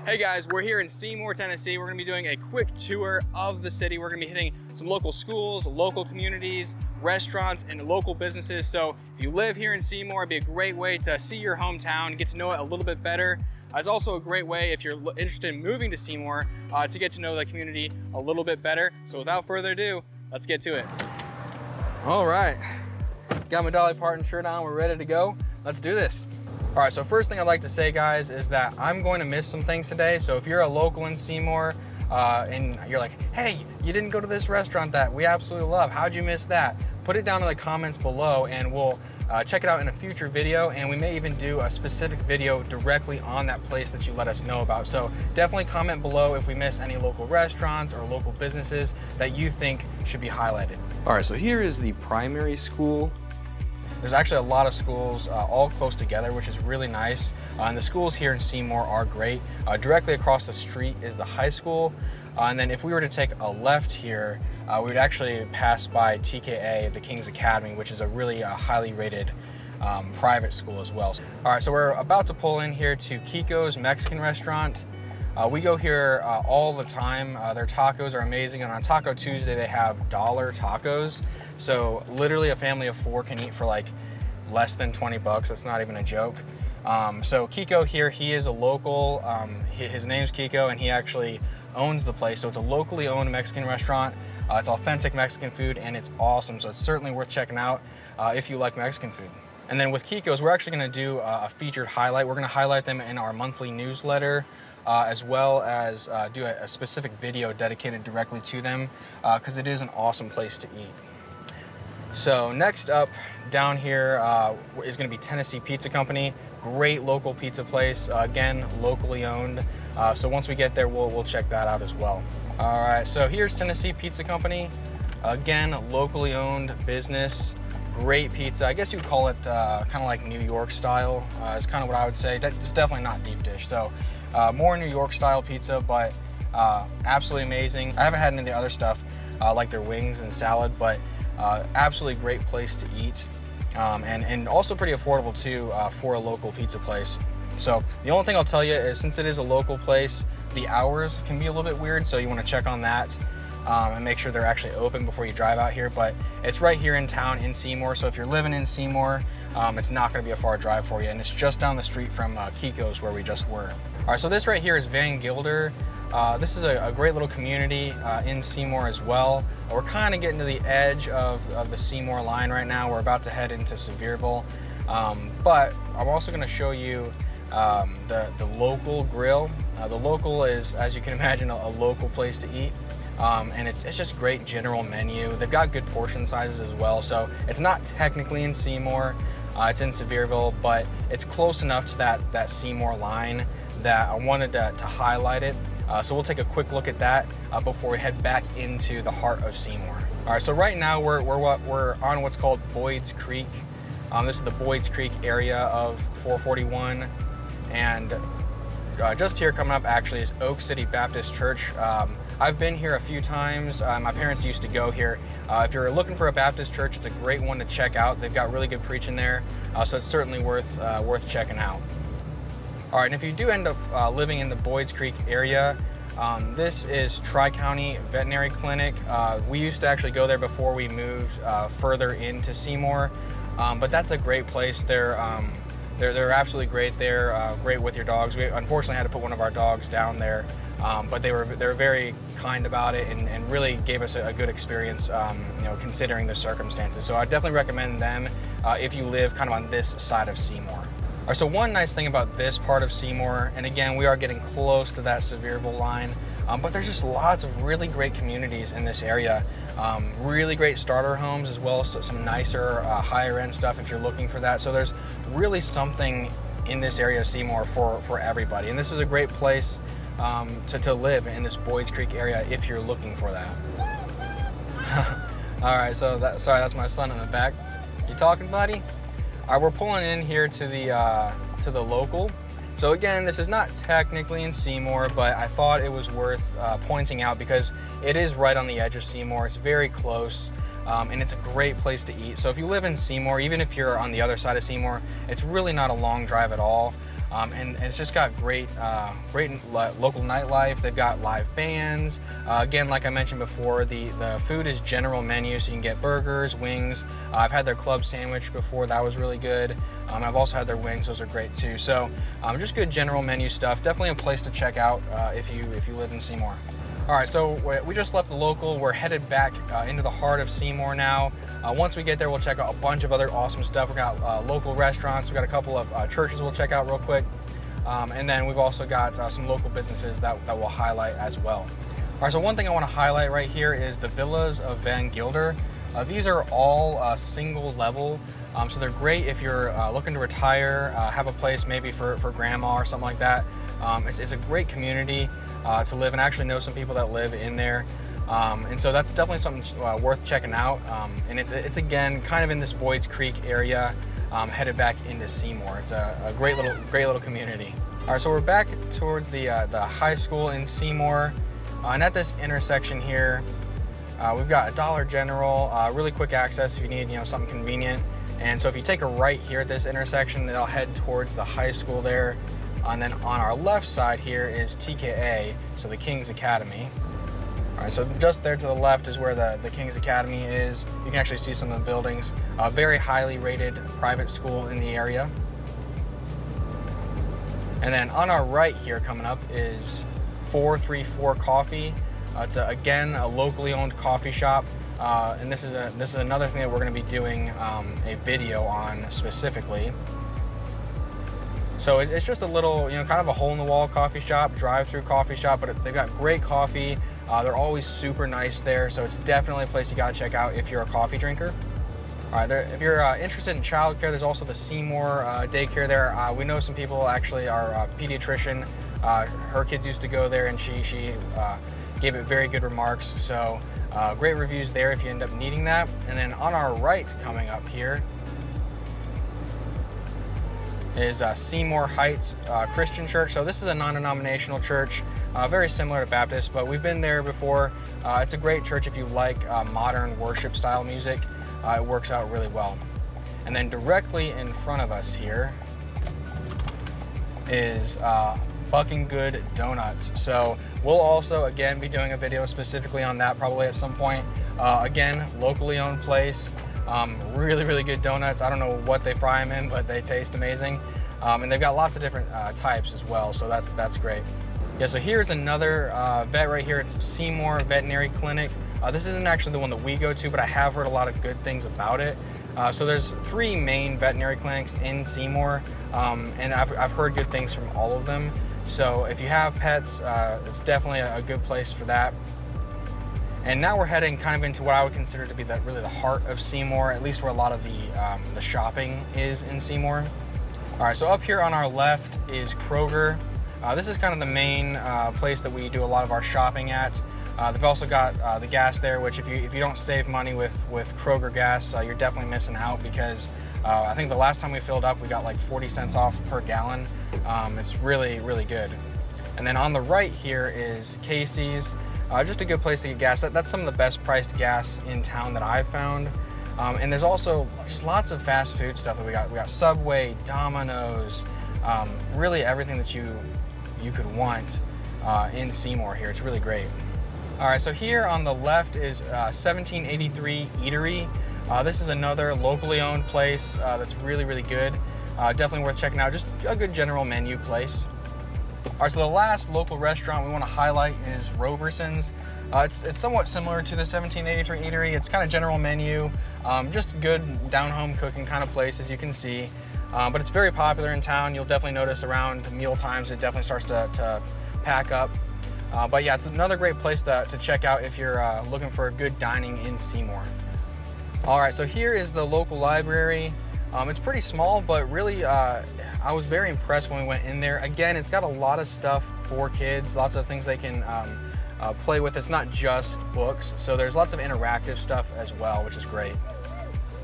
Hey guys, we're here in Seymour, Tennessee. We're gonna be doing a quick tour of the city. We're gonna be hitting some local schools, local communities, restaurants, and local businesses. So if you live here in Seymour, it'd be a great way to see your hometown, get to know it a little bit better. It's also a great way if you're interested in moving to Seymour to get to know the community a little bit better. So without further ado, let's get to it. All right, got my Dolly Parton shirt on, we're ready to go. Let's do this. All right, so first thing I'd like to say, guys, is that I'm going to miss some things today. So if you're a local in Seymour and you're like, hey, you didn't go to this restaurant that we absolutely love, how'd you miss that? Put it down in the comments below and we'll check it out in a future video, and we may even do a specific video directly on that place that you let us know about. So definitely comment below if we miss any local restaurants or local businesses that you think should be highlighted. All right, so here is the primary school. There's actually a lot of schools all close together, which is really nice. And the schools here in Seymour are great. Directly across the street is the high school. And then if we were to take a left here, we would actually pass by TKA, the King's Academy, which is a really highly rated private school as well. All right, so we're about to pull in here to Kiko's Mexican restaurant. We go here all the time. Their tacos are amazing, and on Taco Tuesday they have dollar tacos. So literally a family of 4 can eat for like less than 20 bucks. That's not even a joke. So Kiko here, he is a local. His name's Kiko, and he actually owns the place. So it's a locally owned Mexican restaurant. It's authentic Mexican food, and it's awesome. So it's certainly worth checking out if you like Mexican food. And then with Kiko's, we're actually gonna do a featured highlight. We're gonna highlight them in our monthly newsletter, as well as do a specific video dedicated directly to them, because it is an awesome place to eat. So next up down here is going to be Tennessee Pizza Company. Great local pizza place, again, locally owned. So once we get there, we'll check that out as well. All right, so here's Tennessee Pizza Company. Again, locally owned business. Great pizza. I guess you would call it kind of like New York style. Is kind of what I would say. It's definitely not deep dish. So more New York style pizza, but absolutely amazing. I haven't had any of the other stuff like their wings and salad, but absolutely great place to eat, and also pretty affordable too for a local pizza place. So the only thing I'll tell you is, since it is a local place, the hours can be a little bit weird, so you want to check on that and make sure they're actually open before you drive out here. But it's right here in town in Seymour, so if you're living in Seymour, it's not going to be a far drive for you, and it's just down the street from Kiko's where we just were. All right, so this right here is Van Gilder. This is a great little community in Seymour as well. We're kind of getting to the edge of the Seymour line right now. We're about to head into Sevierville, but I'm also going to show you the local grill. The local is, as you can imagine, a local place to eat, and it's just great general menu. They've got good portion sizes as well, so it's not technically in Seymour. It's in Sevierville, but it's close enough to that Seymour line that I wanted to highlight it. So we'll take a quick look at that before we head back into the heart of Seymour. All right, so right now we're on what's called Boyds Creek. This is the Boyds Creek area of 441, and just here coming up actually is Oak City Baptist Church. I've been here a few times. My parents used to go here. If you're looking for a Baptist church, it's a great one to check out. They've got really good preaching there, so it's certainly worth checking out. All right, and if you do end up living in the Boyds Creek area, this is Tri-County Veterinary Clinic. We used to actually go there before we moved further into Seymour, but that's a great place. They're absolutely great there, great with your dogs. We unfortunately had to put one of our dogs down there, but they were very kind about it and really gave us a good experience, considering the circumstances. So I definitely recommend them if you live kind of on this side of Seymour. All right, so one nice thing about this part of Seymour, and again, we are getting close to that Sevierville line, but there's just lots of really great communities in this area. Really great starter homes, as well as some nicer, higher end stuff if you're looking for that. So there's really something in this area of Seymour for everybody. And this is a great place to live in this Boyds Creek area if you're looking for that. All right, so that's my son in the back. You talking, buddy? All right, we're pulling in here to the local. So again, this is not technically in Seymour, but I thought it was worth pointing out because it is right on the edge of Seymour. It's very close. and it's a great place to eat. So if you live in Seymour, even if you're on the other side of Seymour, it's really not a long drive at all. And it's just got great local nightlife. They've got live bands. Again, like I mentioned before, the food is general menu, so you can get burgers, wings. I've had their club sandwich before, that was really good. I've also had their wings, those are great too. So just good general menu stuff. Definitely a place to check out if you live in Seymour. All right, so we just left the local. We're headed back into the heart of Seymour now. Once we get there, we'll check out a bunch of other awesome stuff. We got local restaurants. We got a couple of churches we'll check out real quick. And then we've also got some local businesses that we'll highlight as well. All right, so one thing I want to highlight right here is the Villas of Van Gilder. These are all single level, so they're great if you're looking to retire, have a place maybe for grandma or something like that. It's a great community to live, and I actually know some people that live in there. And so that's definitely something worth checking out. And it's again kind of in this Boyds Creek area, headed back into Seymour. It's a great little community. All right, so we're back towards the high school in Seymour, and at this intersection here, we've got a Dollar General, really quick access if you need something convenient. And so if you take a right here at this intersection, it'll head towards the high school there. And then on our left side here is TKA, so the King's Academy. All right, so just there to the left is where the King's Academy is. You can actually see some of the buildings. A very highly rated private school in the area. And then on our right here coming up is 434 Coffee. It's again a locally owned coffee shop, and this is another thing that we're going to be doing a video on specifically. So it's just a little, kind of a hole-in-the-wall coffee shop, drive-through coffee shop, but they've got great coffee. They're always super nice there, so it's definitely a place you got to check out if you're a coffee drinker. All right, if you're interested in childcare, there's also the Seymour daycare there. We know some people, actually, our pediatrician, her kids used to go there, and she gave it very good remarks. So great reviews there if you end up needing that. And then on our right coming up here is Seymour Heights Christian Church. So this is a non-denominational church, very similar to Baptist, but we've been there before. It's a great church if you like modern worship style music. It works out really well. And then directly in front of us here is Bucking Good Donuts. So we'll also again be doing a video specifically on that probably at some point. Again, locally owned place. Really good donuts. I don't know what they fry them in, but they taste amazing. And they've got lots of different types as well, so that's great. Yeah, so here's another vet right here. It's Seymour Veterinary Clinic. This isn't actually the one that we go to, but I have heard a lot of good things about it. So there's 3 main veterinary clinics in Seymour, and I've heard good things from all of them. So if you have pets, it's definitely a good place for that. And now we're heading kind of into what I would consider to be really the heart of Seymour, at least where a lot of the shopping is in Seymour. All right, so up here on our left is Kroger. This is kind of the main place that we do a lot of our shopping at. They've also got the gas there, which if you don't save money with Kroger gas, you're definitely missing out, because I think the last time we filled up, we got like 40 cents off per gallon. It's really good. And then on the right here is Casey's. Just a good place to get gas. That's some of the best priced gas in town that I've found. And there's also just lots of fast food stuff that we got. We got Subway, Domino's, really everything that you could want in Seymour here. It's really great. All right, so here on the left is 1783 Eatery. This is another locally owned place that's really good. Definitely worth checking out. Just a good general menu place. All right, so the last local restaurant we want to highlight is Roberson's. It's somewhat similar to the 1783 Eatery. It's kind of general menu, just good down-home cooking kind of place, as you can see. But it's very popular in town. You'll definitely notice around meal times it definitely starts to pack up. But yeah, it's another great place to check out if you're looking for good dining in Seymour. All right, so here is the local library. It's pretty small, but really I was very impressed when we went in there. Again, it's got a lot of stuff for kids, lots of things they can play with. It's not just books, so there's lots of interactive stuff as well, which is great.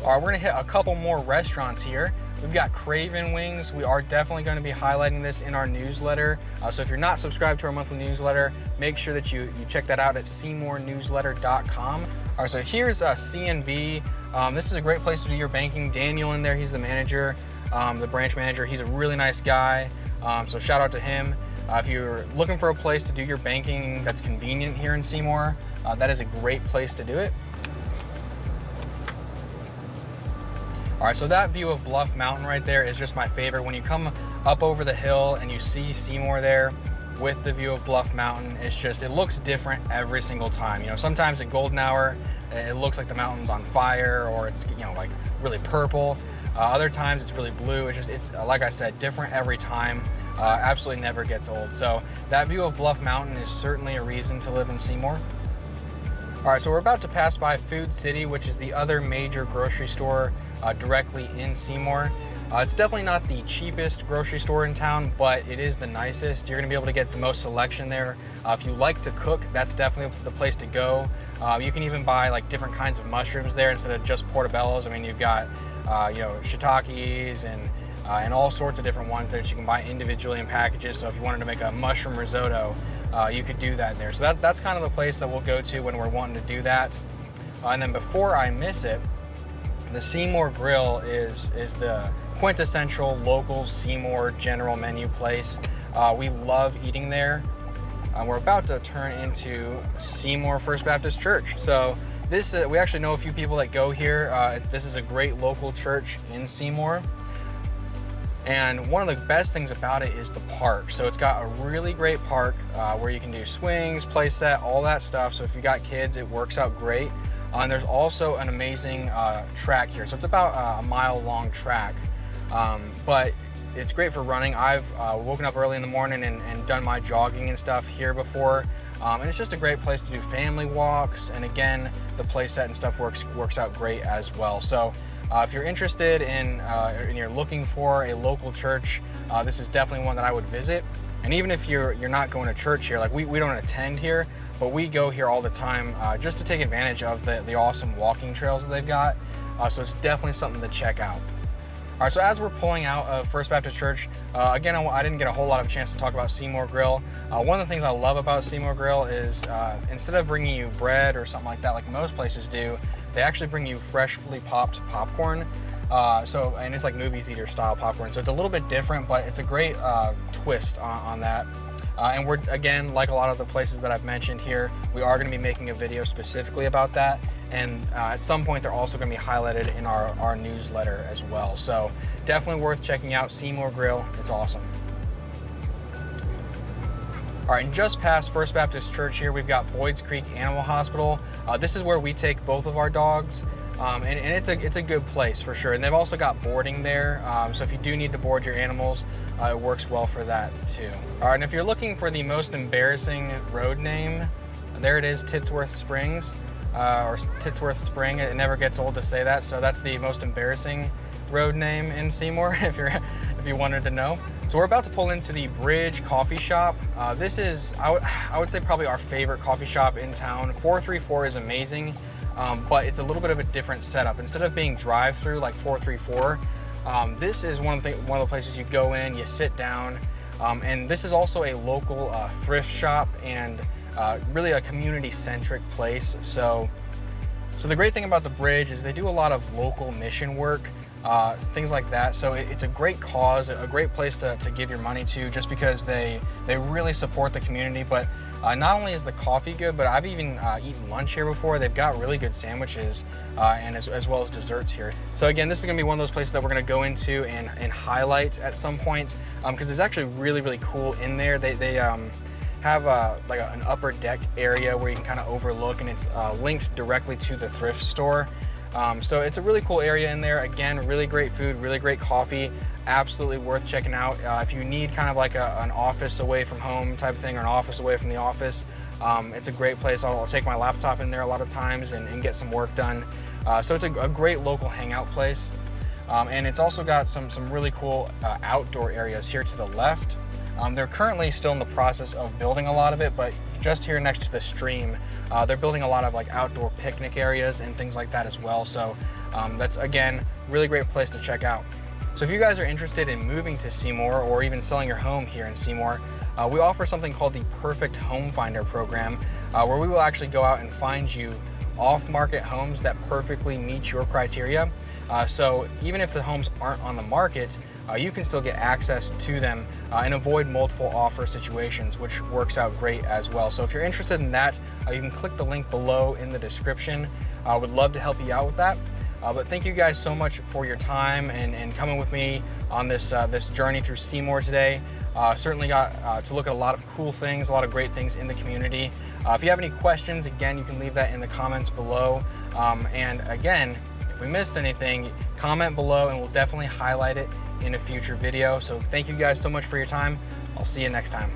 All right, we're gonna hit a couple more restaurants here. We've got Craven Wings. We are definitely going to be highlighting this in our newsletter. So if you're not subscribed to our monthly newsletter, make sure that you check that out at SeymourNewsletter.com. All right, so here's C&B. This is a great place to do your banking. Daniel in there, he's the manager, the branch manager. He's a really nice guy, so shout out to him. If you're looking for a place to do your banking that's convenient here in Seymour, that is a great place to do it. All right, so that view of Bluff Mountain right there is just my favorite. When you come up over the hill and you see Seymour there with the view of Bluff Mountain, it looks different every single time. You know, sometimes at golden hour, it looks like the mountain's on fire, or it's, you know, like really purple. Other times it's really blue. It's like I said, different every time. Absolutely never gets old. So that view of Bluff Mountain is certainly a reason to live in Seymour. All right, so we're about to pass by Food City, which is the other major grocery store directly in Seymour. It's definitely not the cheapest grocery store in town, but it is the nicest. You're gonna be able to get the most selection there. If you like to cook, that's definitely the place to go. You can even buy like different kinds of mushrooms there instead of just portobellos. I mean, you've got you know, shiitakes and all sorts of different ones there that you can buy individually in packages. So if you wanted to make a mushroom risotto, you could do that there. So that's kind of the place that we'll go to when we're wanting to do that. And then before I miss it, the Seymour Grill is the quintessential local Seymour general menu place. We love eating there. We're about to turn into Seymour First Baptist Church. So this, we actually know a few people that go here. This is a great local church in Seymour. And one of the best things about it is the park. So it's got a really great park where you can do swings, play set, all that stuff. So if you got kids, it works out great. And there's also an amazing track here. So it's about a mile-long track, but it's great for running. I've woken up early in the morning and done my jogging and stuff here before. And it's just a great place to do family walks. And again, the play set and stuff works out great as well. So if you're interested in and you're looking for a local church, this is definitely one that I would visit. And even if you're not going to church here, like we don't attend here, but we go here all the time just to take advantage of the awesome walking trails that they've got. So it's definitely something to check out. All right, so as we're pulling out of First Baptist Church, again, I didn't get a whole lot of a chance to talk about Seymour Grill. One of the things I love about Seymour Grill is instead of bringing you bread or something like that, like most places do, they actually bring you freshly popped popcorn. And it's like movie theater style popcorn. So it's a little bit different, but it's a great twist on that. And we're, again, like a lot of the places that I've mentioned here, we are gonna be making a video specifically about that. And at some point, they're also gonna be highlighted in our newsletter as well. So definitely worth checking out Seymour Grill, it's awesome. All right, and just past First Baptist Church here, we've got Boyds Creek Animal Hospital. This is where we take both of our dogs. And it's a good place for sure. And they've also got boarding there. So if you do need to board your animals, it works well for that too. All right, and if you're looking for the most embarrassing road name, there it is, Titsworth Springs, or Titsworth Spring. It never gets old to say that. So that's the most embarrassing road name in Seymour, if you wanted to know. So we're about to pull into the Bridge Coffee Shop. This is, I would say, probably our favorite coffee shop in town. 434 is amazing. But it's a little bit of a different setup. Instead of being drive-through like 434, this is one of the places you go in, you sit down, and this is also a local thrift shop and really a community-centric place. So the great thing about the Bridge is they do a lot of local mission work, things like that. So it's a great cause, a great place to give your money to, just because they really support the community. But not only is the coffee good, but I've even eaten lunch here before. They've got really good sandwiches and as well as desserts here. So again, this is gonna be one of those places that we're gonna go into and highlight at some point, because it's actually really, really cool in there. They have like an upper deck area where you can kind of overlook, and it's linked directly to the thrift store. So it's a really cool area in there. Again, really great food, really great coffee, absolutely worth checking out. If you need kind of like an office away from home type of thing, or an office away from the office, it's a great place. I'll take my laptop in there a lot of times and get some work done. So it's a great local hangout place. And it's also got some really cool outdoor areas here to the left. They're currently still in the process of building a lot of it, but just here next to the stream, they're building a lot of like outdoor picnic areas and things like that as well. So that's, again, really great place to check out. So if you guys are interested in moving to Seymour or even selling your home here in Seymour, we offer something called the Perfect Home Finder program, where we will actually go out and find you off-market homes that perfectly meet your criteria. So even if the homes aren't on the market, you can still get access to them and avoid multiple offer situations, which works out great as well. So if you're interested in that, you can click the link below in the description. I would love to help you out with that. But thank you guys so much for your time and coming with me on this journey through Seymour today. Certainly got to look at a lot of cool things, a lot of great things in the community. If you have any questions, again, you can leave that in the comments below. And again, if we missed anything, comment below and we'll definitely highlight it in a future video. So thank you guys so much for your time. I'll see you next time.